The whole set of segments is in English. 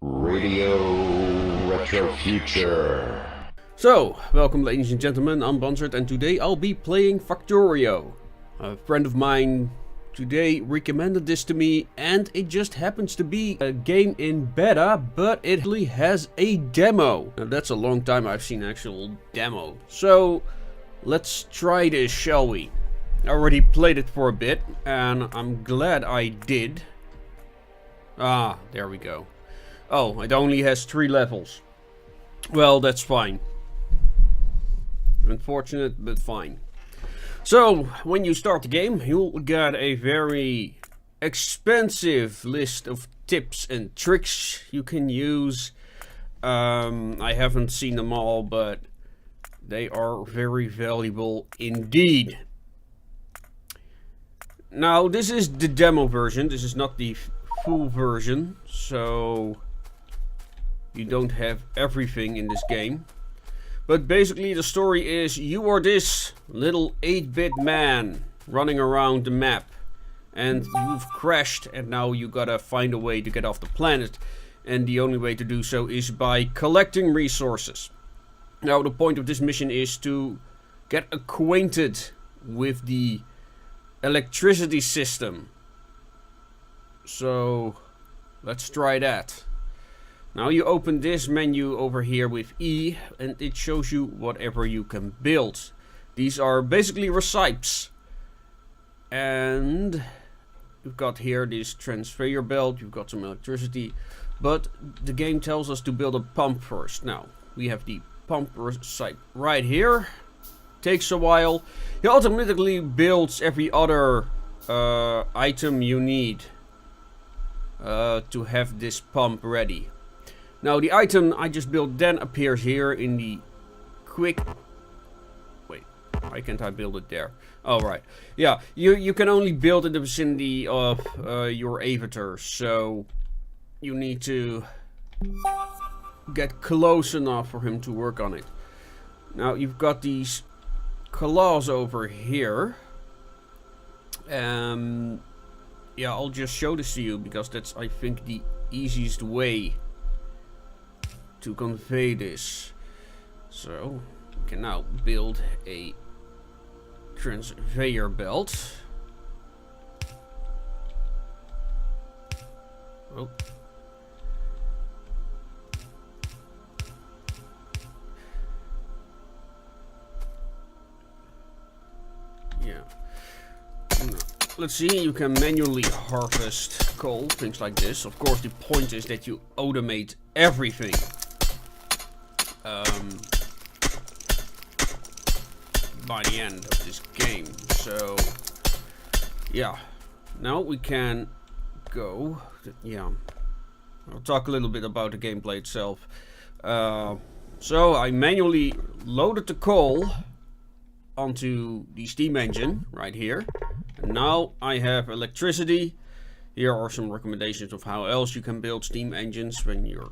Radio Retro Future. So, welcome ladies and gentlemen, I'm Bonsart and today I'll be playing Factorio. A friend of mine today recommended this to me and it just happens to be a game in beta, but it actually has a demo. Now that's a long time I've seen an actual demo. So, let's try this, shall we? I already played it for a bit and I'm glad I did. Ah, there we go. Oh, it only has 3 levels. Well, that's fine. Unfortunate, but fine. So, when you start the game, you'll get a very expensive list of tips and tricks you can use. I haven't seen them all, but they are very valuable indeed. Now, this is the demo version. This is not the full version, so you don't have everything in this game. But basically the story is you are this little 8-bit man running around the map. And you've crashed and now you gotta find a way to get off the planet. And the only way to do so is by collecting resources. Now the point of this mission is to get acquainted with the electricity system. So let's try that. Now you open this menu over here with E and it shows you whatever you can build. These are basically recipes. And you've got here this transfer belt, you've got some electricity. But the game tells us to build a pump first. Now we have the pump recipe right here. Takes a while. It automatically builds every other item you need to have this pump ready. Now the item I just built then appears here in the quick... Wait, why can't I build it there? Oh right, yeah, you can only build in the vicinity of your avatar, so you need to get close enough for him to work on it. Now you've got these claws over here. Yeah, I'll just show this to you because that's, I think, the easiest way to convey this. So we can now build a conveyor belt. Oh. Yeah. Let's see, you can manually harvest coal, things like this. Of course the point is that you automate everything. By the end of this game. So yeah, now we can go yeah, I'll talk a little bit about the gameplay itself. So I manually loaded the coal onto the steam engine right here, and now I have electricity. Here are some recommendations of how else you can build steam engines when you're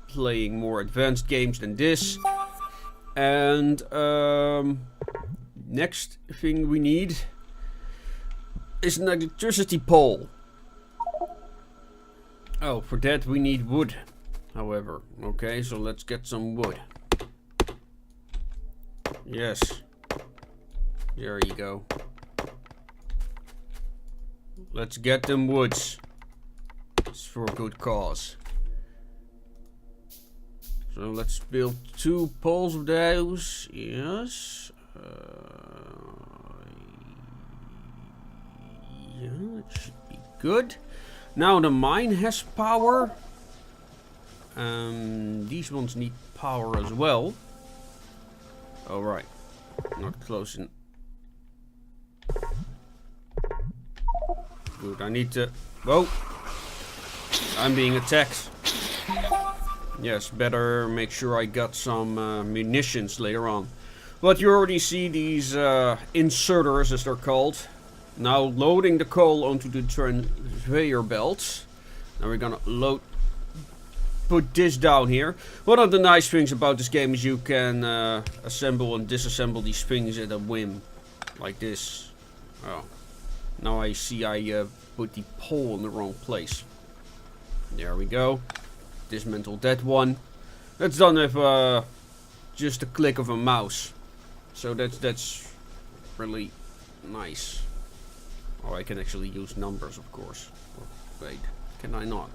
playing more advanced games than this. And next thing we need is an electricity pole. Oh, for that we need wood, however. Okay, so let's get some wood. Yes, there you go. Let's get them woods. It's for a good cause. So let's build 2 poles of those. Yes. Yeah, that should be good. Now the mine has power. These ones need power as well. Alright. Not close in. Good, I need to... Whoa! I'm being attacked. Yes, better make sure I got some munitions later on. But you already see these inserters, as they're called. Now loading the coal onto the conveyor belt. Now we're gonna put this down here. One of the nice things about this game is you can assemble and disassemble these things at a whim. Like this. Oh. Now I see I put the pole in the wrong place. There we go. dismantle that one. That's done with just a click of a mouse. So that's really nice. Oh, I can actually use numbers, of course. Oh, wait, can I not?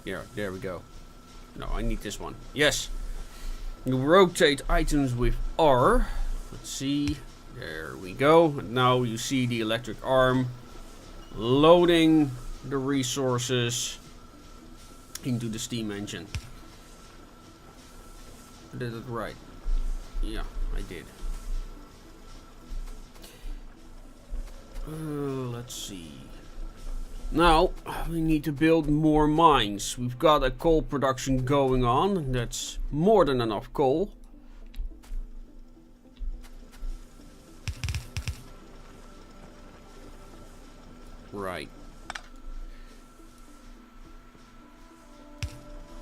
Yeah, there we go. No, I need this one. Yes. You rotate items with R. Let's see. There we go. And now you see the electric arm loading the resources into the steam engine. I did it right. Yeah, I did. Let's see. Now, we need to build more mines. We've got a coal production going on. That's more than enough coal. Right.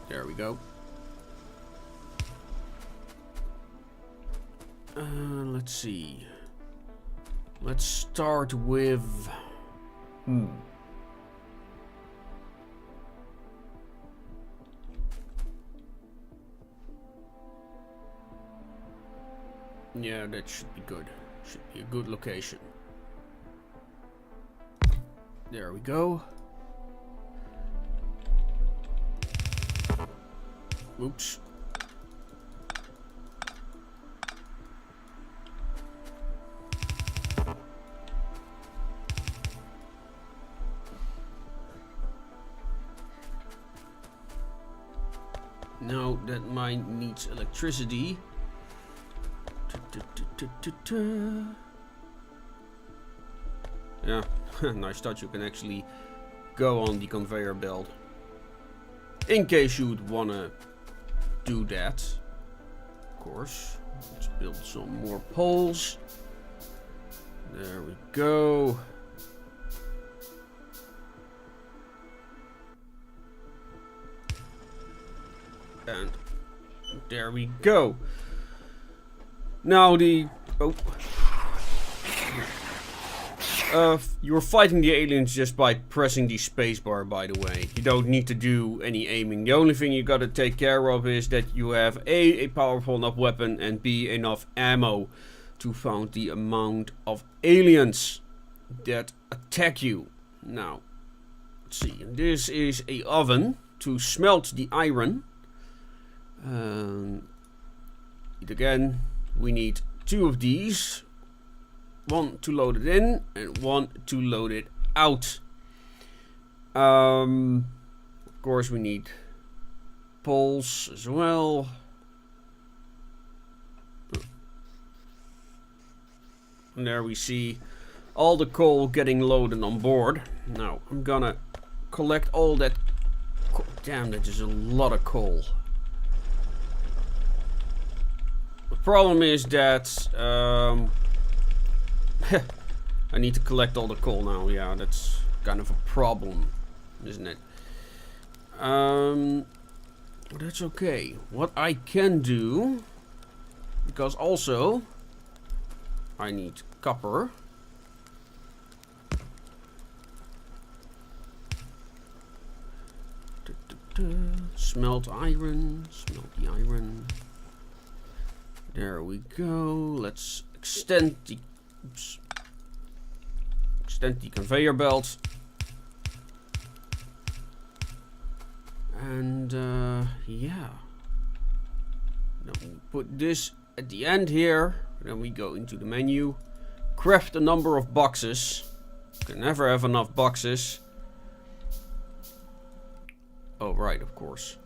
There we go. Let's see. Let's start with... Yeah, that should be good. Should be a good location. There we go. Oops. Now that mine needs electricity. Yeah, nice touch. You can actually go on the conveyor belt. In case you'd wanna do that. Of course. Let's build some more poles. There we go. And there we go. Now you're fighting the aliens just by pressing the spacebar, by the way. You don't need to do any aiming. The only thing you gotta take care of is that you have A powerful enough weapon, and B, enough ammo to fight the amount of aliens that attack you. Now, let's see. This is a oven to smelt the iron. Again, we need 2 of these. 1 to load it in and 1 to load it out. Of course, we need poles as well. And there we see all the coal getting loaded on board. Now, I'm gonna collect all that. Damn, that is a lot of coal. The problem is that I need to collect all the coal now. Yeah, that's kind of a problem, isn't it? That's okay. What I can do, because also I need copper. Smelt iron. Smelt the iron. There we go. Let's extend the conveyor belt. And yeah. Then we put this at the end here. Then we go into the menu. Craft a number of boxes. You can never have enough boxes. Oh, right, of course.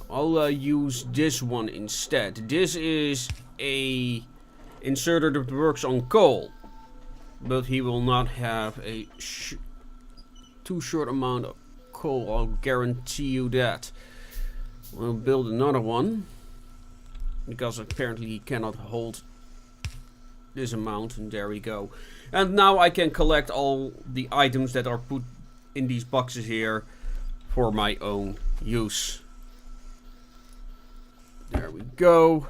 I'll use this one instead. This is a inserter that works on coal, but he will not have a too short amount of coal. I'll guarantee you that. We'll build another one, because apparently he cannot hold this amount, and there we go. And now I can collect all the items that are put in these boxes here for my own use. There we go.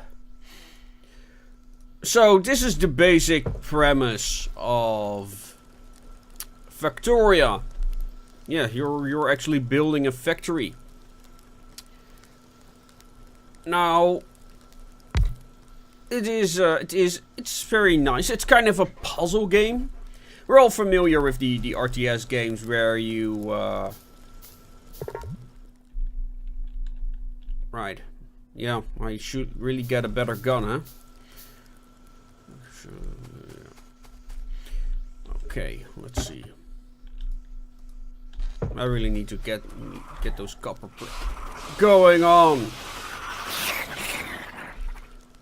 So this is the basic premise of Factorio. yeah, you're actually building a factory. Now, it's very nice. It's kind of a puzzle game. We're all familiar with the RTS games where you right. Yeah, I should really get a better gun, huh? Okay, let's see. I really need to get those copper going on.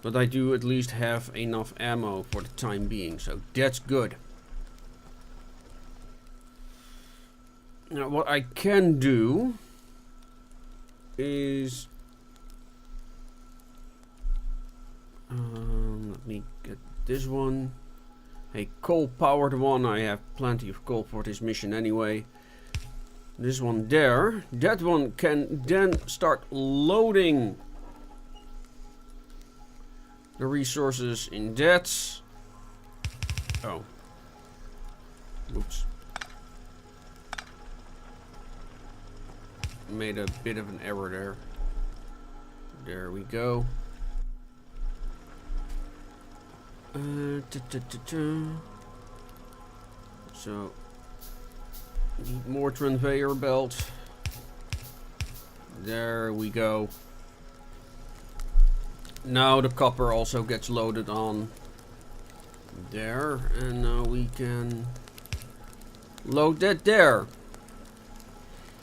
But I do at least have enough ammo for the time being, so that's good. Now what I can do is let me get this one. A coal-powered one. I have plenty of coal for this mission anyway. This one there. That one can then start loading the resources in that. Oh. Oops. Made a bit of an error there. There we go. So, need more conveyor belt. There we go. Now the copper also gets loaded on there, and now we can load that there.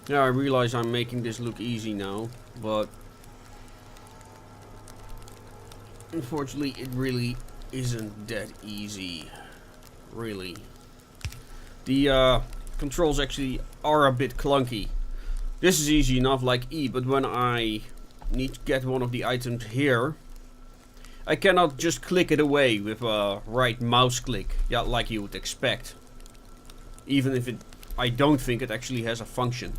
Now I realize I'm making this look easy now, but unfortunately it really isn't that easy. Really. The controls actually are a bit clunky. This is easy enough like E, but when I need to get one of the items here, I cannot just click it away with a right mouse click, yeah, like you would expect. Even if I don't think it actually has a function.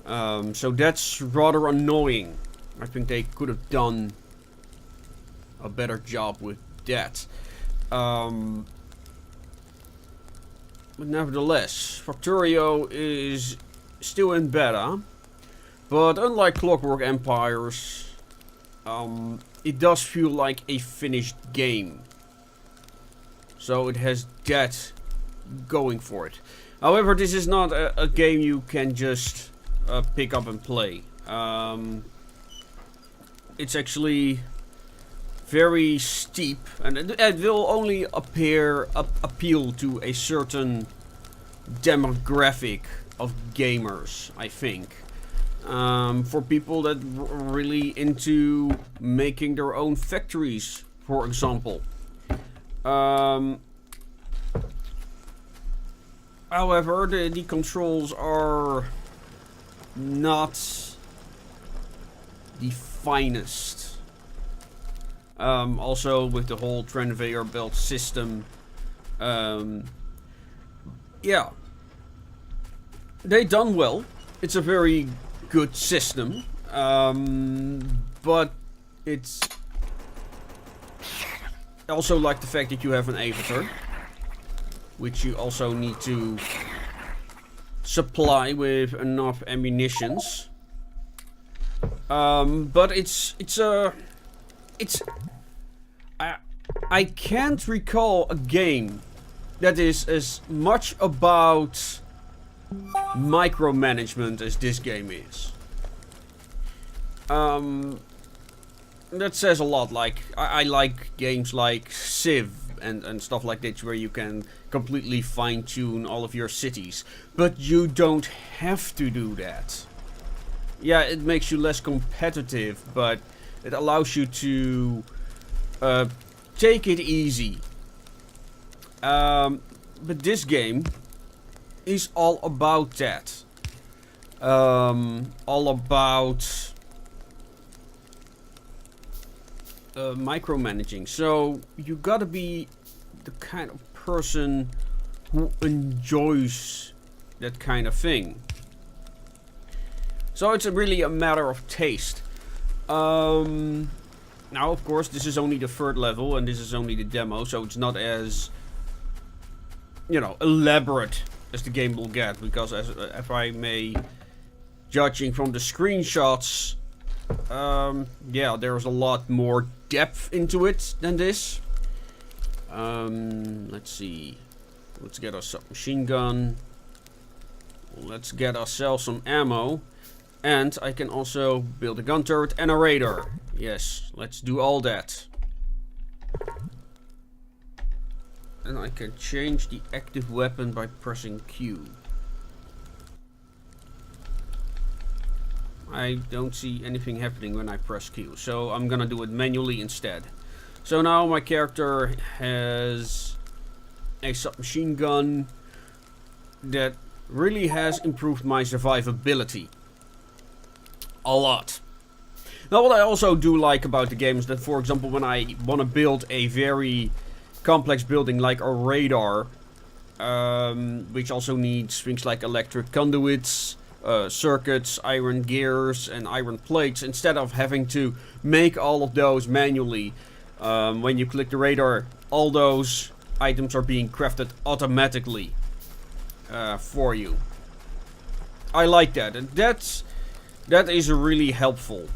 So that's rather annoying. I think they could have done a better job with that. But nevertheless, Factorio is still in beta. But unlike Clockwork Empires, it does feel like a finished game. So it has that going for it. However, this is not a game you can just pick up and play. It's actually very steep, and it will only appeal to a certain demographic of gamers, I think. For people that are really into making their own factories, for example. However, the controls are not the finest. Also with the whole conveyor belt system. Yeah. They done well. It's a very good system. But it's also like the fact that you have an avatar, which you also need to supply with enough ammunitions. But I can't recall a game that is as much about micromanagement as this game is. That says a lot. Like I like games like Civ and stuff like that, where you can completely fine-tune all of your cities, but you don't have to do that. Yeah, it makes you less competitive, but it allows you to take it easy. But this game is all about that. All about micromanaging. So you gotta be the kind of person who enjoys that kind of thing. So it's really a matter of taste. Now, of course, this is only the third level, and this is only the demo, so it's not as, you know, elaborate as the game will get, because as if I may, judging from the screenshots, yeah, there's a lot more depth into it than this. Let's see. Let's get our submachine gun. Let's get ourselves some ammo. And I can also build a gun turret and a radar. Yes, let's do all that. And I can change the active weapon by pressing Q. I don't see anything happening when I press Q, so I'm gonna do it manually instead. So now my character has a submachine gun that really has improved my survivability a lot. Now, what I also do like about the game is that, for example, when I want to build a very complex building like a radar, which also needs things like electric conduits, circuits, iron gears and iron plates, instead of having to make all of those manually, when you click the radar, all those items are being crafted automatically for you. I like that, and that is really helpful.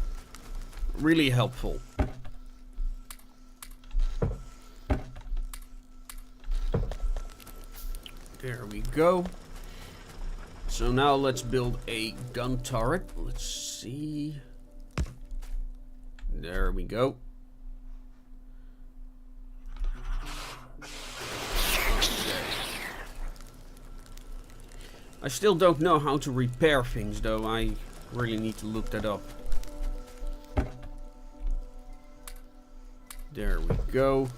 Really helpful. There we go. So now let's build a gun turret. Let's see. There we go. I still don't know how to repair things, though. I really need to look that up. There we go.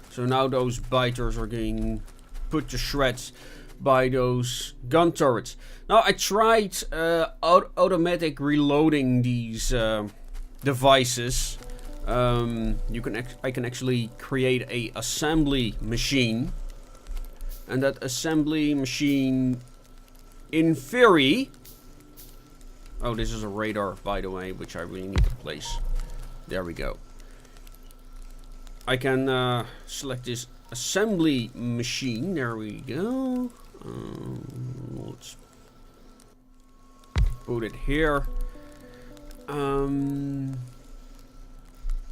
So now those biters are getting put to shreds by those gun turrets. Now I tried automatic reloading these devices. I can actually create a assembly machine, and that assembly machine, in theory. Oh, this is a radar, by the way, which I really need to place. There we go. I can select this assembly machine. There we go. Let's put it here.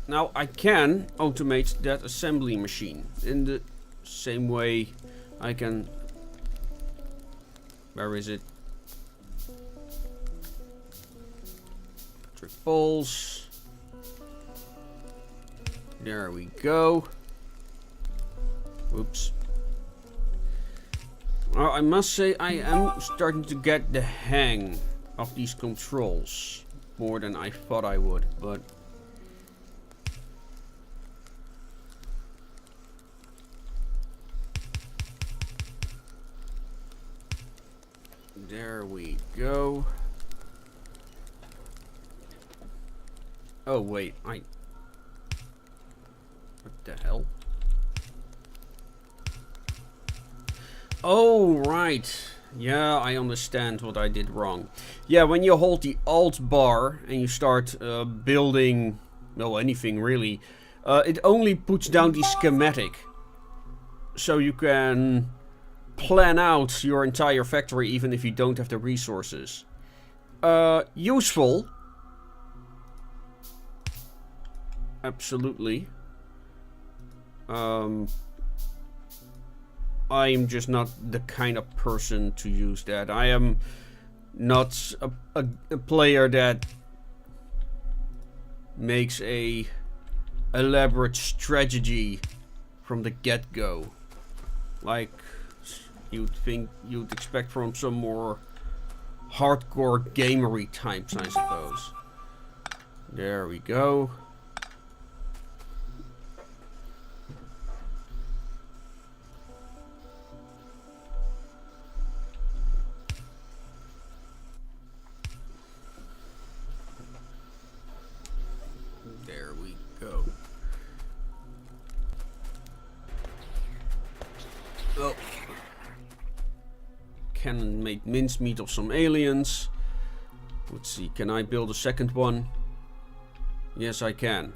Now I can automate that assembly machine in the same way I can. Where is it? Electric poles. There we go. Oops. Well, I must say I am starting to get the hang of these controls more than I thought I would, but there we go. Oh wait, what the hell? Oh, right. Yeah, I understand what I did wrong. Yeah, when you hold the Alt bar and you start building, well, anything really, it only puts down the schematic. So you can plan out your entire factory even if you don't have the resources. Useful. Absolutely. I am just not the kind of person to use that. I am not a player that makes a elaborate strategy from the get-go, like you'd expect from some more hardcore gamery types, I suppose. There we go. Oh. Can make mincemeat of some aliens. Let's see, can I build a second one? Yes, I can.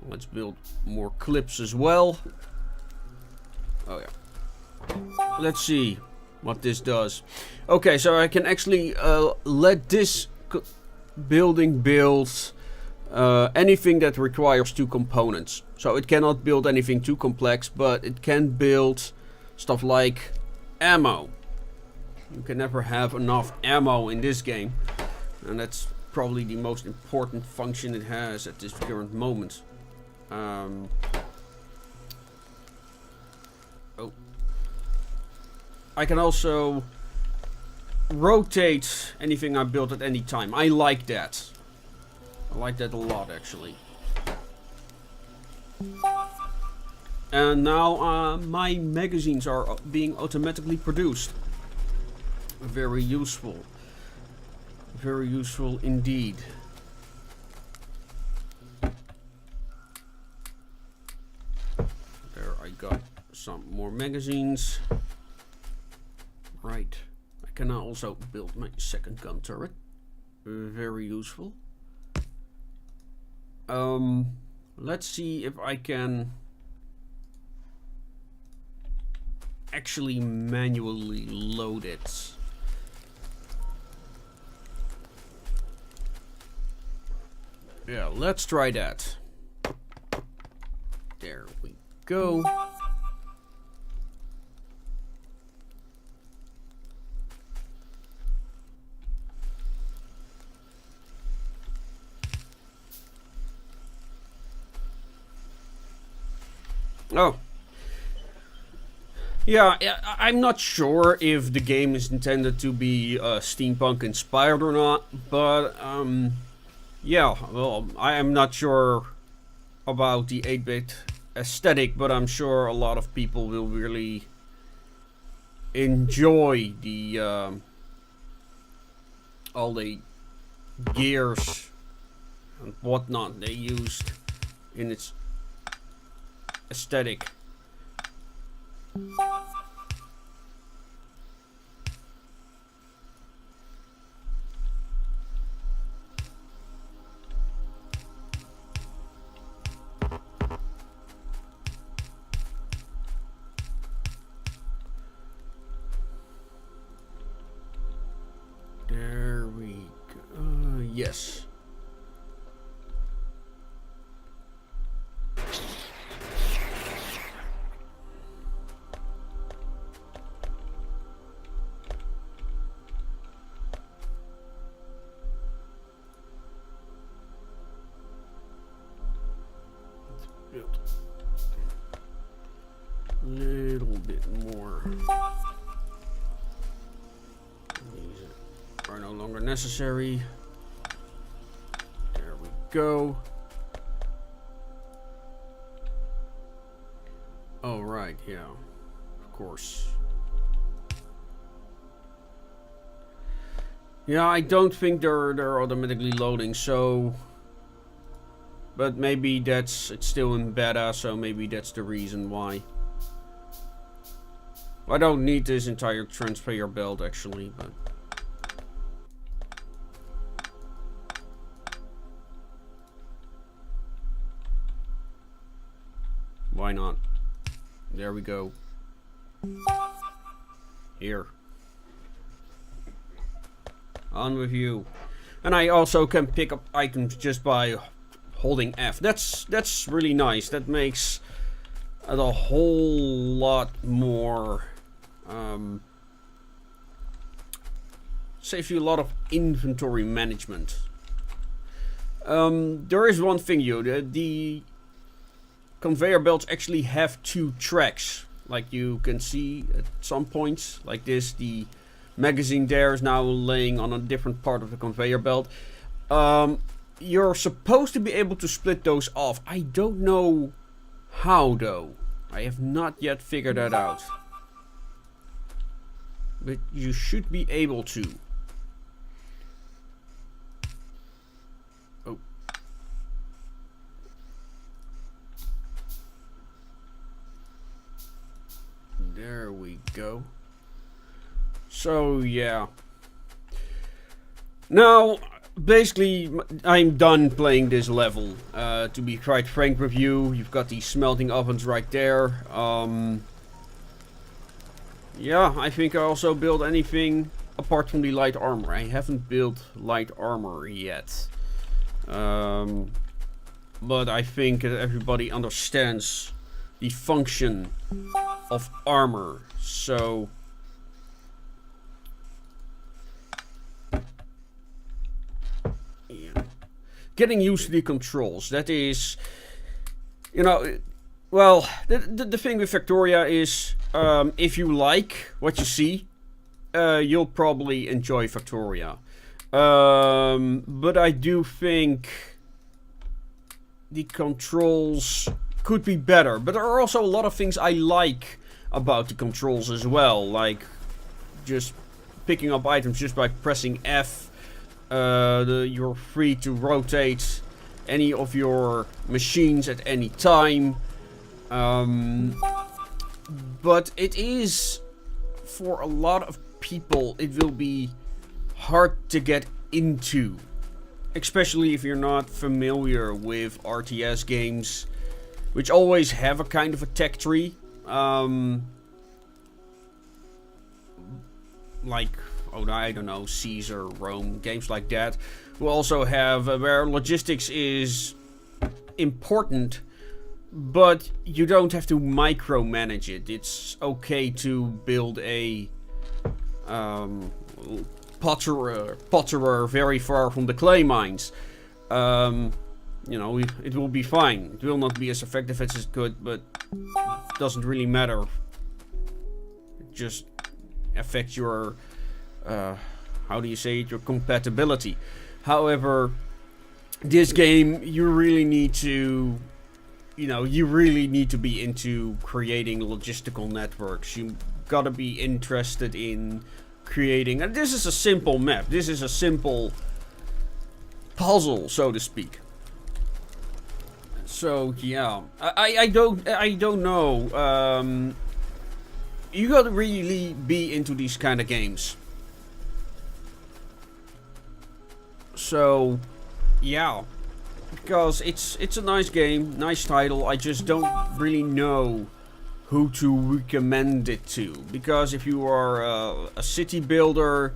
Let's build more clips as well. Oh yeah. let's see what this does. Okay, so I can actually let this building build anything that requires 2 components. So it cannot build anything too complex, but it can build stuff like ammo. You can never have enough ammo in this game, and that's probably the most important function it has at this current moment. Oh. I can also rotate anything I build at any time. I like that. I like that a lot, actually. And now my magazines are being automatically produced. Very useful. Very useful indeed. There I got some more magazines. Right. I can now also build my second gun turret. Very useful. Let's see if I can actually manually load it. Yeah, let's try that. There we go. Oh. Yeah, I'm not sure if the game is intended to be steampunk inspired or not, but yeah, well, I am not sure about the 8-bit aesthetic, but I'm sure a lot of people will really enjoy the all the gears and whatnot they used in its aesthetic. There we go. Yes. Little bit more. These are no longer necessary. There we go. Oh, right, yeah. Of course. Yeah, I don't think they're automatically loading, so... But maybe it's still in beta, so maybe that's the reason why. I don't need this entire transfer belt actually, but... Why not? There we go. Here. On with you. And I also can pick up items just by holding F. That's really nice. That makes it a whole lot more... saves you a lot of inventory management. There is one thing, the conveyor belts actually have 2 tracks, like you can see at some points. Like this, the magazine there is now laying on a different part of the conveyor belt. You're supposed to be able to split those off. I don't know how though. I have not yet figured that out. But you should be able to. Oh. There we go. So, yeah. Now, basically, I'm done playing this level. To be quite frank with you, you've got these smelting ovens right there. Yeah, I think I also built anything apart from the light armor. I haven't built light armor yet. But I think that everybody understands the function of armor. So yeah. Getting used to the controls. That is, you know, well, the thing with Factorio is, if you like what you see, you'll probably enjoy Factorio. But I do think the controls could be better. But there are also a lot of things I like about the controls as well. Like just picking up items just by pressing F. You're free to rotate any of your machines at any time. But it is, for a lot of people, it will be hard to get into. Especially if you're not familiar with RTS games, which always have a kind of a tech tree. Like, oh, I don't know, Caesar, Rome, games like that. We also have where logistics is important, but you don't have to micromanage it. It's okay to build a potterer very far from the clay mines. You know, it will be fine. It will not be as effective as it could, but it doesn't really matter. It just affects your, how do you say it, your compatibility. However, this game, you really need to, you really need to be into creating logistical networks. You gotta be interested in creating, and this is a simple map. This is a simple puzzle, so to speak. So yeah, I don't know. You gotta really be into these kind of games. So yeah, because it's a nice game, nice title. I just don't really know who to recommend it to, because if you are a city builder,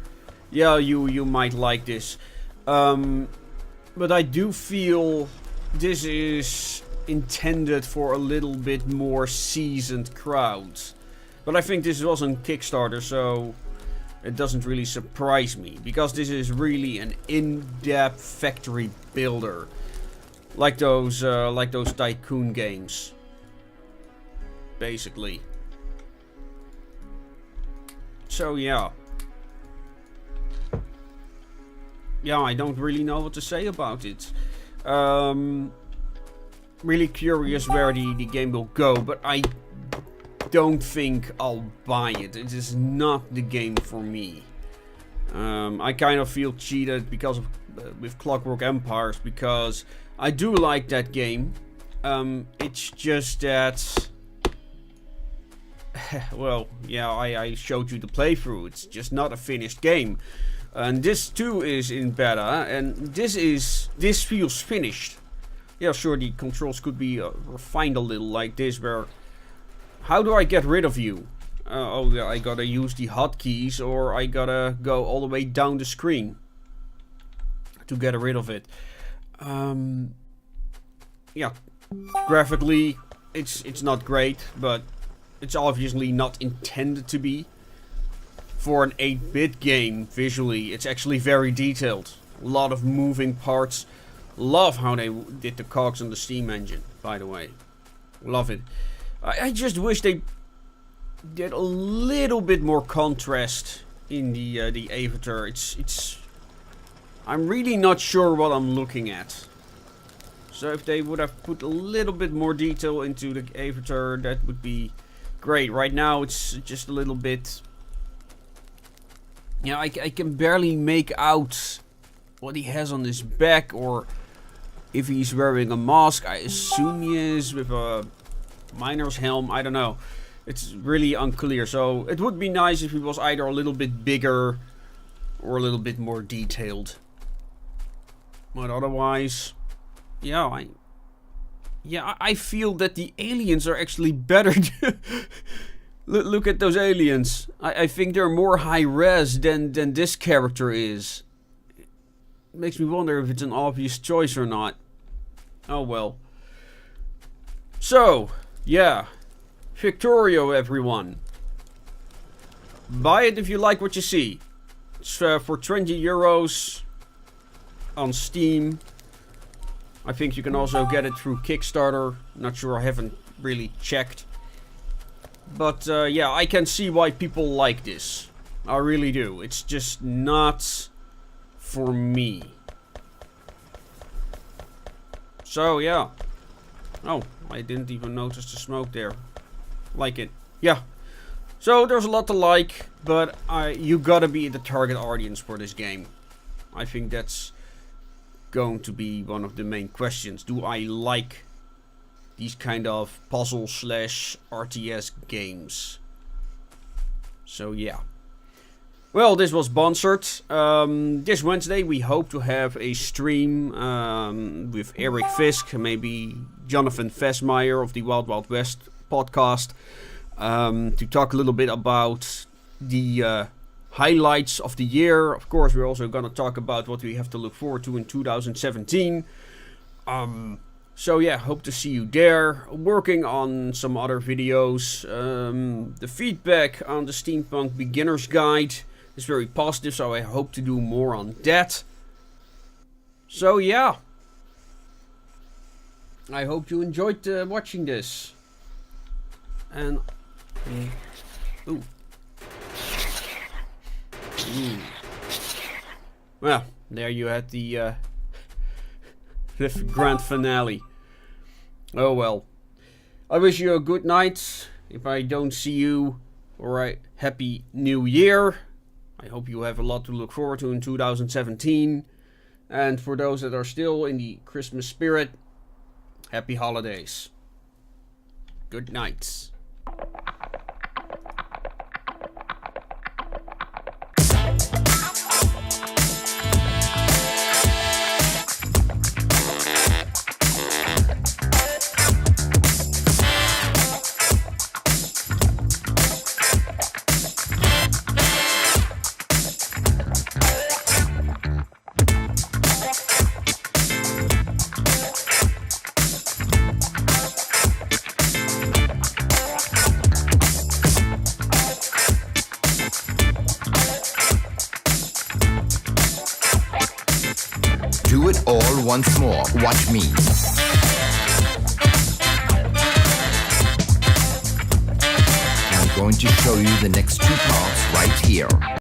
yeah, you might like this. But I do feel this is intended for a little bit more seasoned crowds. But I think this was on Kickstarter, so it doesn't really surprise me, because this is really an in-depth factory builder, like those tycoon games, basically. So yeah, I don't really know what to say about it. Really curious where the game will go, but I don't think I'll buy it. It is not the game for me. I kind of feel cheated because of with Clockwork Empires, because I do like that game. It's just that, well, yeah, I showed you the playthrough. It's just not a finished game. And this too is in beta, and this feels finished. Yeah, sure, the controls could be refined a little, like this, where, how do I get rid of you? Oh yeah, I gotta use the hotkeys, or I gotta go all the way down the screen to get rid of it. Yeah, graphically, it's not great, but it's obviously not intended to be. For an 8-bit game, visually, it's actually very detailed. A lot of moving parts. Love how they did the cogs on the Steam engine, by the way. Love it. I just wish they did a little bit more contrast in the avatar. I'm really not sure what I'm looking at. So if they would have put a little bit more detail into the avatar, that would be great. Right now, it's just a little bit. Yeah, I can barely make out what he has on his back, or if he's wearing a mask. I assume he is, with a miner's helm. I don't know. It's really unclear. So it would be nice if he was either a little bit bigger or a little bit more detailed. But otherwise, yeah, I feel that the aliens are actually better. Look at those aliens. I think they're more high res than this character is. It makes me wonder if it's an obvious choice or not. Oh well. So, yeah. Factorio, everyone. Buy it if you like what you see. It's for 20 euros on Steam. I think you can also get it through Kickstarter. Not sure, I haven't really checked. But yeah, I can see why people like this. I really do. It's just not for me. So yeah. Oh, I didn't even notice the smoke there. Like it. Yeah. So there's a lot to like, but you gotta be the target audience for this game. I think that's going to be one of the main questions. Do I like these kind of puzzle slash RTS games? So yeah. Well, this was Bonsart. This Wednesday we hope to have a stream with Eric Fisk, maybe Jonathan Vesmeyer of the Wild Wild West podcast, to talk a little bit about the highlights of the year. Of course, we're also going to talk about what we have to look forward to in 2017. So yeah, hope to see you there. Working on some other videos. The feedback on the Steampunk Beginner's Guide is very positive, so I hope to do more on that. So yeah. I hope you enjoyed watching this. And... ooh. Well, there you had the grand finale. Oh well. I wish you a good night. If I don't see you, alright, happy new year. I hope you have a lot to look forward to in 2017. And for those that are still in the Christmas spirit, happy holidays. Good night. Do it all once more. Watch me. I'm going to show you the next two parts right here.